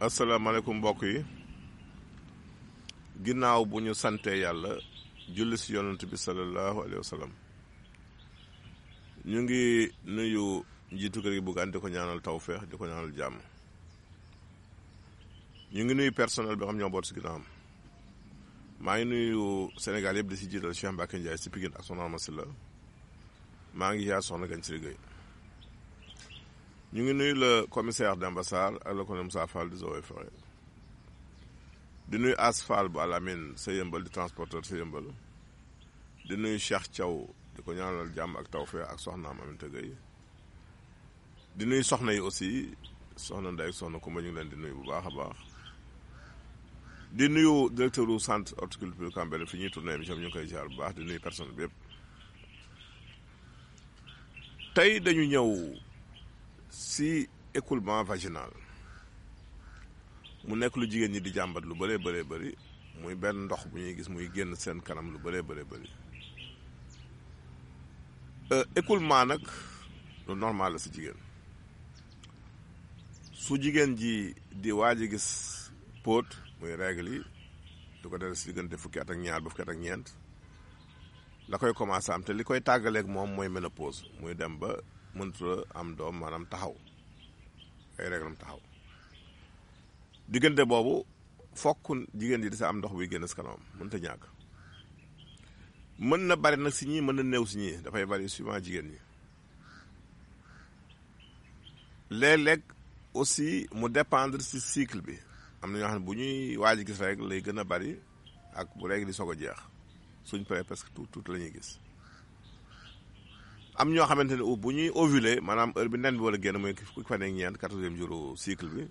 asalaamaaleykum mbokk yi ginnaaw bu ñu sante yàlla julli si yonent bi sallallahu alayhi wa sallam ñu ngi nuyu njiitu kër gi Bougane di ko ñaanal tawfeex di ko ñaanal jàmm ñu ngi nuyu personnel bi xam ñoo boot si ginnaawam maa ngi nuyu Sénégal yëpp di si jiital Cheikh Mbacke Ndiaye si Pikine ak Soxna Masila maa ngi yaa soxna Gagne Siri Gueye ñu ngi nuyu le commissaire Demba Sarr ak le colonel Moussa Fall di Eaux et Forêts di nuyu Asfal bu Alamine sa yëmbal di transporteur sa yëmbal di nuyu Cheikh Thiaw di ko ñaanal jàmm ak tawfeex ak soxnaam Aminata Gueye di nuyu soxna yi aussi soxna Ndeye ak soxna Kumba ñu ngi leen di nuyu bu baax a baax di nuyu directeur du centre horticulture Cambérène fi ñuy tourné émission bi ñu ngi koy jaar bu baax di nuyu personnel bi yëpp tey dañu ñëw si écoulement vaginal mu nekk lu jigéen ñi di jàmbat lu bëree bëri muy benn ndox bu ñuy gis muy génn seen kanam lu bëree bëri écoulement nag lu normal la si jigéen su jigéen ji di waaj a gis póot muy règle yi du ko def si diggante fukki at ak ñaar ba fukki at ak ñeent la koy commencé am te li koy tàggaleeg moom mooy ménopause muy dem ba mënut am doom maanaam taxaw ay réglam taxaw diggante boobu fokk jigéen ji di sa am ndox buy génn si kanamam mënut a ñàkk mën na bari nag si ñii mën na néew si ñii dafay bari suivant jigéen ñi léeg-léeg aussi mu dépendre si cycle bi am na ñoo xam ne bu ñuy waaj a gis rek lay gën a bari ak bu règle di soog a jeex suñ paree presque tout la ñuy gis am ñoo xamante ne bu ñuy ovuler maanaam heure bi nen bi war a génn mooy fukki fan ak ñeent 14e jour cycle bi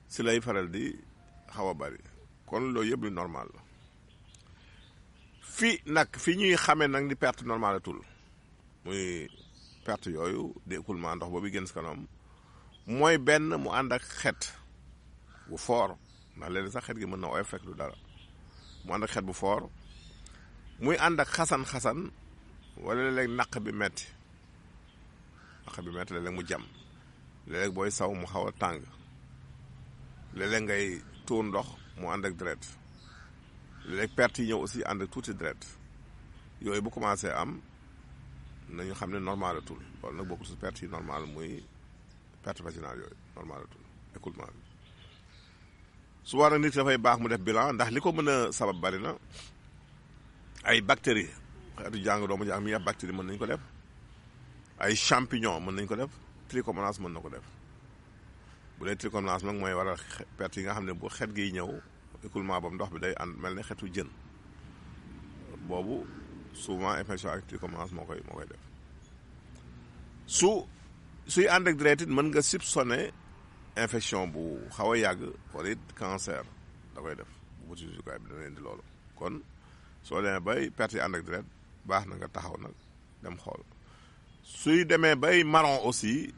si lay faral di xaw a bari kon loolu yëpp lu normal la fi ñuy xamee nag ni perte normalatul muy perte yooyu di écoulement ndox boobu génn si kanam mooy benn mu ànd ak xet bu fort ndax léegi sax xet gi mën na oyof fekk du dara mu ànd ak xet bu fort muy ànd ak xasan wala léeg-léeg naq bi metti léeg-léeg mu jam léeg-léeg booy saw mu xaw a tàng léeg-léeg ngay tuur ndox mu ànd ak deret léeg-léeg perte yi ñëw aussi ànd ak tuuti deret yooyu bu commencé am nañu xam ne normalatul loolu nag bokkul si perte yi normal muy perte vaginale yooyu normalatul écoulement bi su war nit dafay baax mu def bilan ndax li ko mën a sabab bari na ay bactéries xeetu jàngoro mu jàng mi ab bactérie mën nañ ko def ay champignon mën nañ ko def trichomonas mën na ko def bu dee trichomonas nag mooy waral perte yi nga xam ne bu xet gi ñëw écoulement boobu ndox bi day ànd mel ne xetu jën boobu souvent infection ak trichomonas moo koy def suy ànd ak deret it mën nga soupçonner infection bu xaw a yàgg wala it cancer da koy def bu butisukaay bi dana indi loolu kon soo demee bay perte yi ànd ak deret baax na nga taxaw nag dem xool suy demee bay marron aussi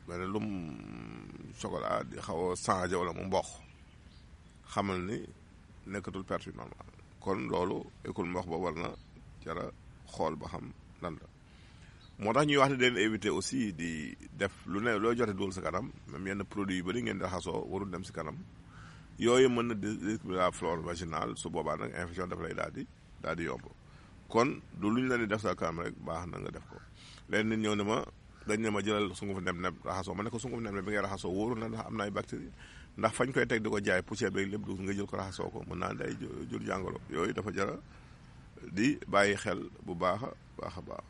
mel ne lum chocolat di xaw a changé wala mu mboq xamal ni nekkatul perte yu normal kon loolu écoulement ba war na jara xool ba xam lan la moo tax ñuy wax ne den éviter aussi di def lu ne loo jote dugal sa kanam même yenn produits yu bëri ngeen di raxasoo warul dem si kanam yooyu mën na déséquilibrer la flore vaginale su boobaa nag infection dafa lay daal di yomb kon du lu ñu leen di def sa kanam rek baax na nga def ko leen nit ñëw ne ma dañ ne ma jëlal sunguf neb raxasoo ma ne ko sunguf neb bi ngay raxasoo wóorul na ndax am na ay bactéries ndax fañ koy teg di ko jaay poussière beeg lépp du nga jël ko raxasoo ko mën naa day jur jàngoro yooyu dafa jara di bàyyi xel bu baax a baax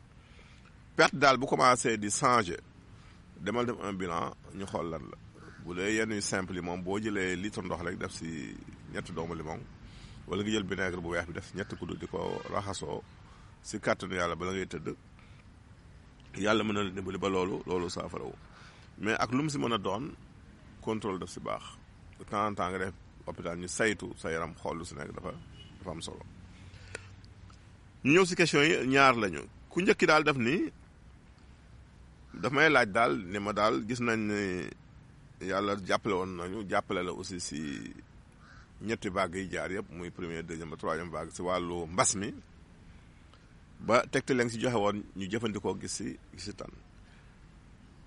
perte daal bu commencé di changer demal def un bilan ñu xool lan la bu dee yenn yu simple yi moom boo jëlee litre ndox rek def si ñetti doomu limon wala nga jël vinaigre bu weex bi def si ñetti kuddu di ko raxasoo si kàttanu yàlla bala ngay tëdd yàlla mën na la dimbali ba loolu saafarawu mais ak lu mu si mën a doon contrôle daf si baax de temps en temps nga def hôpital ñu saytu sa yaram xool lu si nekk dafa am solo ñu ñëw si question yi ñaar lañu ku njëkki daal def ni daf may laaj daal ni ma daal gis nañ ne yàlla jàppale la aussi si ñetti vague yi jaar yëpp muy première deuxième ba troisième vague si wàllu mbas mi ba tegte la nga si joxe woon ñu jëfandikoo gis si tan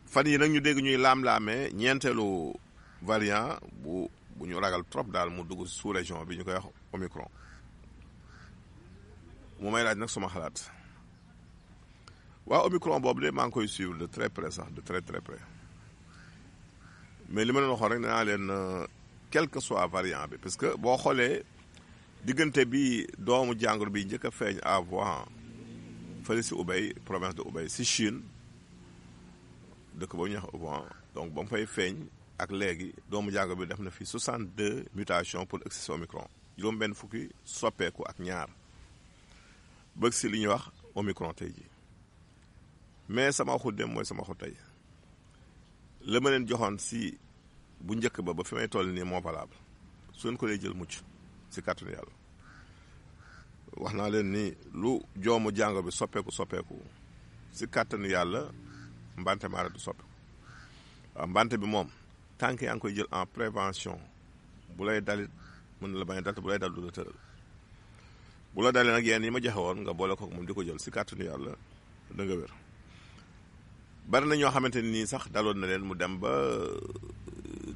fan yi nag ñu dégg ñuy laam-laamee ñeenteelu variant bu ñu ragal trop daal mu dugg sous région bi ñu koy wax Omicron mu may laaj nag suma xalaat waaw Omicron boobu de maa ngi koy suivre de très près sax de très très près mais li ma leen waxoon rek nee naa leen quel que soit variant bi parce que boo xoolee diggante bi doomu jàngoro bi njëkk a feeñ à Wuhan fële si Hubei province de Hubei si Chine dëkk boobu ñuy wax Wuhan donc ba mu fay feeñ ak léegi doomu jàngoro bi def na fi 62 mutations pour egsi si Omicron juróom-benn fukki soppeeku ak ñaar bëgg si li ñuy wax Omicron tey ji mais sama waxu dem mooy sama waxu tey la ma leen joxoon si bu njëkk ba fi may toll nii moo valable su leen ko dee jël mucc si kàttanu yàlla wax naa leen ni lu joomu jàngoro bi soppeeku si kàttanu yàlla mbante maara du soppeeku waaw mbante bi moom tant que yaa ngi koy jël en prévention bu lay dalit mën na la bañ a dal bu lay dal du la tëral bu la dalee nag yenn yi ma joxe woon nga boole ko moom di ko jël si kàttanu yàlla da nga wér bari na ñoo xamante nii sax daloon na leen mu dem ba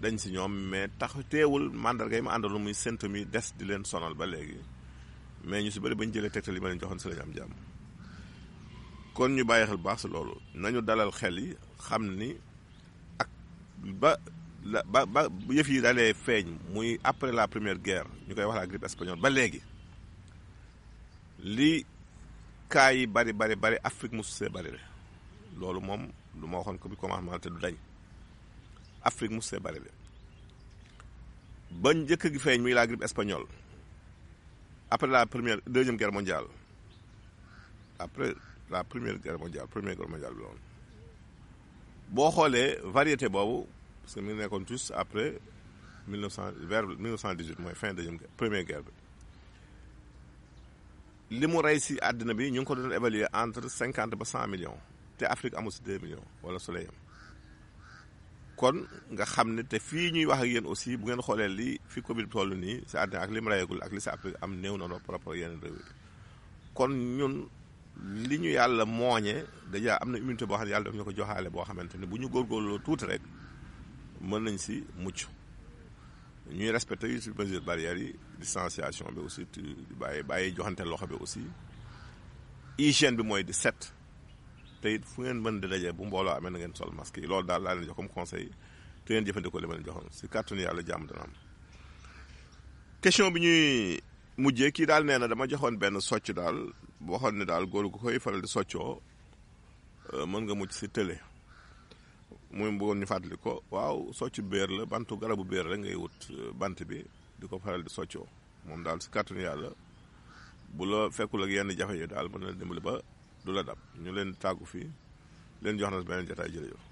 dañ si ñoom mais tax teewul mandarga yi ma àndaloon muy symptômes yi des di leen sonal ba léegi mais ñu si bëri bañ jëlee tegtal yi ma leen joxoon si la ñu am jàmm kon ñu bàyyi xel baax si loolu nañu dalal xel yi xam ni ak ba yëf yi dalee feeñ muy après la première guerre ñu koy wax la grippe espagnole ba léegi li cas yi bari Afrique mosu see bari le loolu moom lu ma waxoon ko bi commencement te du dañ Afrique mosu see bari le ba njëkk gi feeñ muy la grippe espagnole après la deuxième guerre mondiale après la première guerre mondiale bi loolu boo xoolee variété boobu parce que mi ngi nekkoon tous après 1918 mooy fin première guerre bi li mu rey si àddina bi ñu ngi ko doon évaluer entre 50 ba 100 millions te Afrique amul si 2 millions wala su lay yem kon nga xam ne te fii ñuy wax ak yéen aussi bu ngeen xoolee li fi Covid toll nii si àddina ak li mu reyagul ak li si Afrique am néew na par rapport yeneen réew yi kon ñun li ñu yàlla mooñe déjà am na immunité boo xam ne yàlla daf ñu ko joxaale boo xamante ne bu ñu góorgóorloo tuuti rek mën nañ si mucc ñuy respecté yu si mesures barrières yi distanciation bi aussi di bàyyi joxante loxo bi aussi hygiène bi mooy di set te it fu ngeen mën di daje bu mbooloo amee na ngeen sol masque yi loolu daal laa leen jox comme conseil te ngeen jëfandikoo li ma leen joxoon si kàttanu yàlla jàmm dana am. question bi ñuy mujjee kii daal nee na dama joxoon benn socc daal waxoon ne daal góor gu koy faral di soccoo mën nga mucc si tële muy bëggoon ñu fàttali ko waaw socc béer la bantu garabu béer rek ngay wut bant bi di ko faral di soccoo moom daal si kàttanu yàlla bu la fekkul ak yenn jafe yi daal mën na dimbali ba du la dab ñu leen tàggu fii leen jox na beneen jotaay jërëjëf